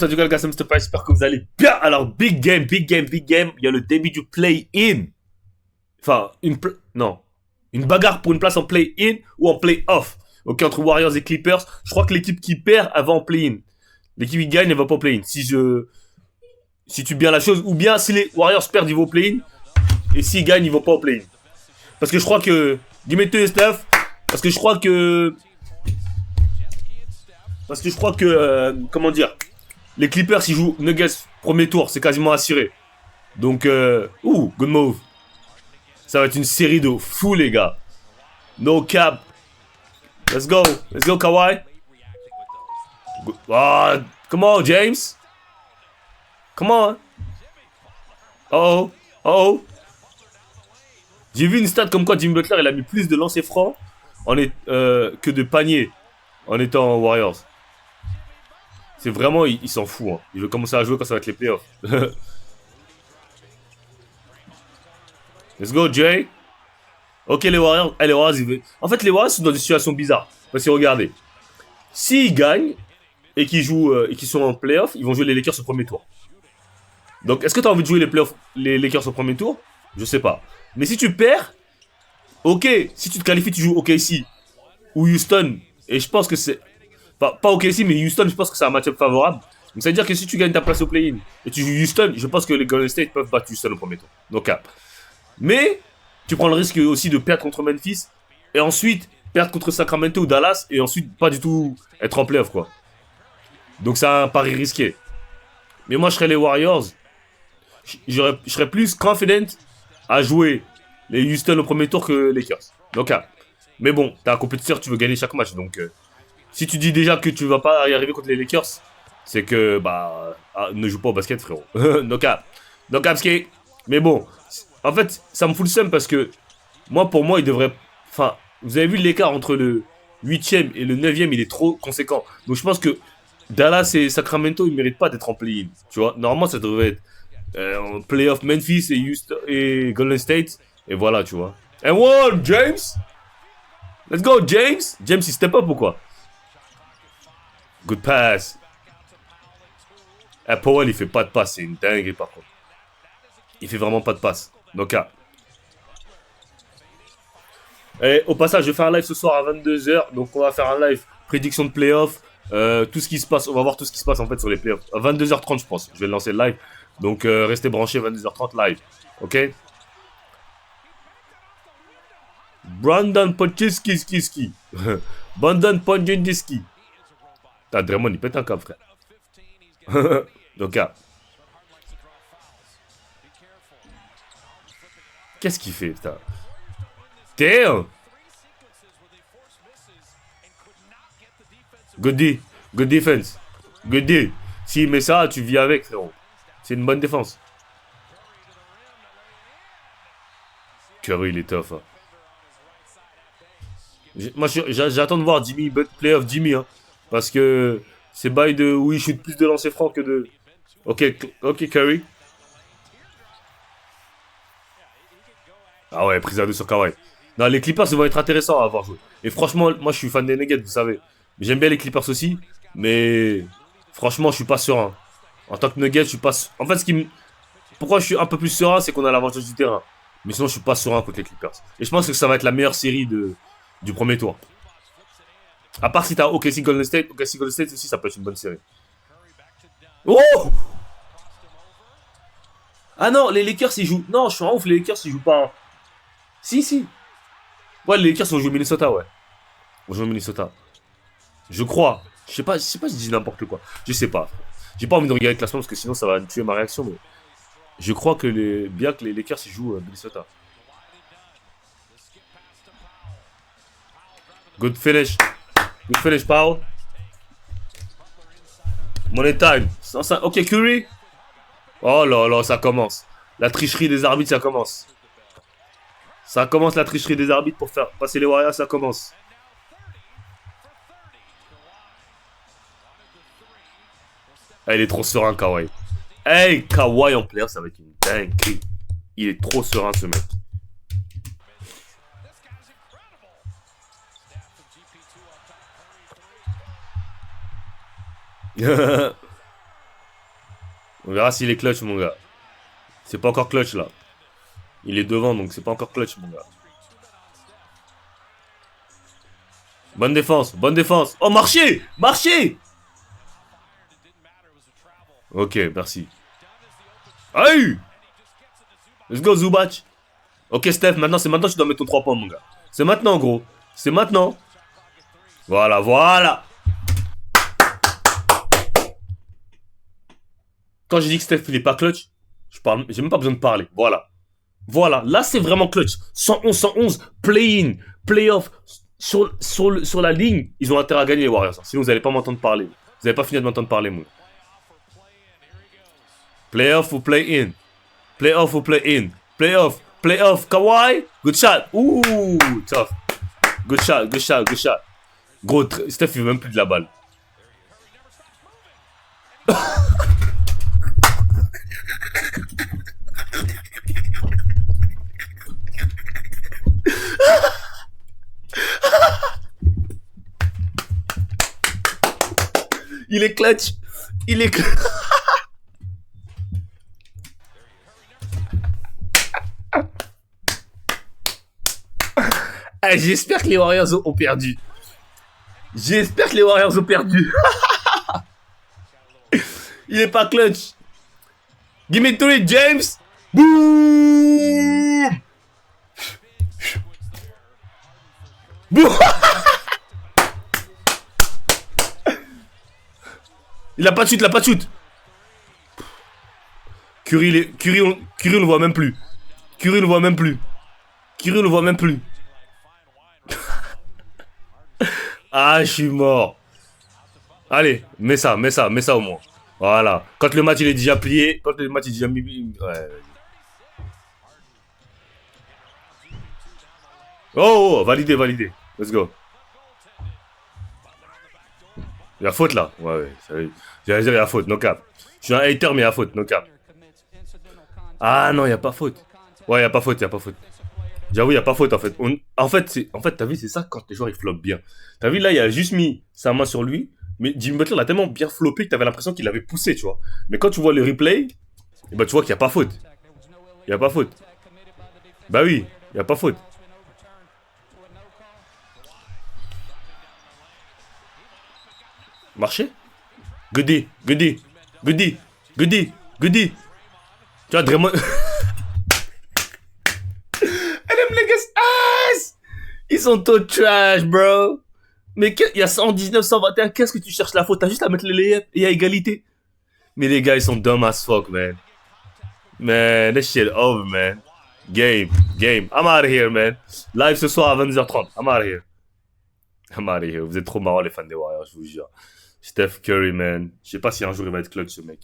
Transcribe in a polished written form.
Salut les gars, ça me j'espère que vous allez bien. Alors, big game, big game, big game. Il y a le début du play-in. Enfin, non. Une bagarre pour une place en play-in ou en play-off. Ok, entre Warriors et Clippers. Je crois que l'équipe qui perd, elle va en play-in. L'équipe qui gagne, elle va pas en play-in. Si tu bien la chose. Ou bien, si les Warriors perdent, ils vont au play-in. Et s'ils gagnent, ils vont pas au play-in. Parce que je crois que... Dis-moi tout, Steph. Parce que je crois que... comment dire, les Clippers, ils jouent Nuggets premier tour, c'est quasiment assuré. Donc, good move. Ça va être une série de fous, les gars. No cap. Let's go, Kawhi. Come on, James. Come on. Oh. J'ai vu une stat comme quoi Jimmy Butler, il a mis plus de lancers francs que de paniers en étant Warriors. C'est vraiment, il s'en fout. Hein. Il veut commencer à jouer quand ça va être les playoffs. Let's go, Jay. Ok, les Warriors, en fait, les Warriors sont dans des situations bizarres. Parce que regardez, s'ils gagnent et qu'ils jouent et qu'ils sont en playoff, ils vont jouer les Lakers au premier tour. Donc, est-ce que tu as envie de jouer les Lakers au premier tour? Je sais pas. Mais si tu perds, ok, si tu te qualifies, tu joues OKC ou Houston. Et je pense que c'est... pas OKC, mais Houston, je pense que c'est un match-up favorable. Donc, ça veut dire que si tu gagnes ta place au play-in et tu joues Houston, je pense que les Golden State peuvent battre Houston au premier tour. Donc, mais tu prends le risque aussi de perdre contre Memphis et ensuite perdre contre Sacramento ou Dallas et ensuite pas du tout être en playoff, quoi. Donc c'est un pari risqué. Mais moi, je serais les Warriors. Je serais plus confident à jouer les Houston au premier tour que les Lakers. Donc, mais bon, t'es un compétiteur, tu veux gagner chaque match. Donc, si tu dis déjà que tu vas pas y arriver contre les Lakers, c'est que, ne joue pas au basket, frérot. Donc, mais bon, en fait, ça me fout le seum parce que pour moi, il devrait... Enfin, vous avez vu l'écart entre le 8ème et le 9ème, il est trop conséquent. Donc je pense que Dallas et Sacramento, ils méritent pas d'être en play-in. Tu vois, normalement, ça devrait être en play-off Memphis et Houston et Golden State. Et voilà, tu vois. And one, James! Let's go, James! James, il step up ou quoi? Good pass. Powell, il fait pas de passe. C'est une dinguerie, par contre. Il fait vraiment pas de passe. Donc, et au passage, je vais faire un live ce soir à 22h. Donc, on va faire un live prédiction de playoff. Tout ce qui se passe. On va voir tout ce qui se passe en fait sur les playoffs. À 22h30, je pense. Je vais lancer le live. Donc, restez branchés 22h30 live. Ok? Brandon Podcheski. Brandon Podcheski. T'as Draymond, il pète un câble, frère. Donc, qu'est-ce qu'il fait, putain? Damn! Good D. Good defense. Good D. S'il met ça, tu vis avec, frérot. C'est une bonne défense. Curry, il est tough. Hein. Moi, j'attends de voir Jimmy, playoff Jimmy. Hein, parce que c'est bail de où il shoot plus de lancers francs que de... Ok, Curry. Ah ouais, prise à deux sur Kawhi. Non, les Clippers, ils vont être intéressants à avoir joué. Et franchement, moi, je suis fan des Nuggets, vous savez. J'aime bien les Clippers aussi, mais franchement, je suis pas serein. En tant que Nuggets, je suis pas... En fait, pourquoi je suis un peu plus serein, c'est qu'on a l'avantage du terrain. Mais sinon, je suis pas serein contre les Clippers. Et je pense que ça va être la meilleure série du premier tour. À part si t'as OKC Golden State. OKC Golden State aussi, ça peut être une bonne série. Oh! Ah non, les Lakers, ils jouent... Non, je suis un ouf, les Lakers, ils jouent pas... Si. Ouais, les Lakers ont joué Minnesota, ouais. Ils ont joué Minnesota. Je crois. Je sais pas si je dis n'importe quoi. Je sais pas. J'ai pas envie de regarder le classement parce que sinon ça va tuer ma réaction. Mais je crois que bien que les Lakers ils jouent Minnesota. Good finish. Good finish, Powell. Money time. Ok, Curry. Oh là, ça commence. La tricherie des arbitres, ça commence. Ça commence la tricherie des arbitres pour faire passer les Warriors, ça commence. Ah, il est trop serein, Kawhi. Hey, Kawhi en player, ça va être une dinguerie. Il est trop serein, ce mec. On verra s'il est clutch, mon gars. C'est pas encore clutch, là. Il est devant, donc c'est pas encore clutch, mon gars. Bonne défense, bonne défense. Oh, marché, marché. Ok, merci. Aïe. Let's go, Zubac. Ok, Steph, maintenant, c'est maintenant que tu dois mettre ton 3 points, mon gars. C'est maintenant, gros. C'est maintenant. Voilà, voilà. Quand j'ai dit que Steph, il est pas clutch, j'ai même pas besoin de parler. Voilà. Voilà, là, c'est vraiment clutch. 111, play-in, play-off. Sur la ligne, ils ont intérêt à gagner les Warriors. Sinon, vous n'allez pas m'entendre parler. Vous n'allez pas fini de m'entendre parler, moi. Playoff ou play-in. Playoff ou play-in. Playoff. Playoff. Kawhi. Good shot. Ouh, tough. Good shot, good shot, good shot. Gros, Steph, il veut même plus de la balle. Il est clutch. Il est clutch. Ah, j'espère que les Warriors ont perdu. J'espère que les Warriors ont perdu. Il est pas clutch. Give me to it, James. Boom. Boom. Il a pas de shoot, il a pas de shoot. Curry, on le voit même plus. Curry le voit même plus. Curry le voit même plus. Ah, je suis mort. Allez, mets ça au moins. Voilà. Quand le match il est déjà plié, quand le match est déjà mis... Ouais. Oh, validé, validé. Let's go. Il y a faute là. Ouais. J'allais dire il y a faute, no cap. Je suis un hater mais il y a faute, no cap. Ah non, il y a pas faute. Ouais, il y a pas faute, J'avoue, il y a pas faute en fait. En fait, t'as vu, c'est ça quand les joueurs ils flopent bien. T'as vu là, il a juste mis sa main sur lui, mais Jimmy Butler l'a tellement bien floppé que t'avais l'impression qu'il l'avait poussé, tu vois. Mais quand tu vois le replay, eh ben, tu vois qu'il y a pas faute. Il y a pas faute. Bah oui, il y a pas faute. Marché. Goody. Tu vois, Draymond... Ils sont tous trash, bro. Mais il y a 119, 121, qu'est-ce que tu cherches la faute? T'as juste à mettre les layups et à égalité. Mais les gars, ils sont dumb as fuck, man. Man, this shit over, man. Game. I'm out of here, man. Live ce soir à 22h30. I'm out of here. Vous êtes trop marrants, les fans des Warriors, je vous jure. Steph Curry, man. Je sais pas si un jour il va être clutch, ce mec.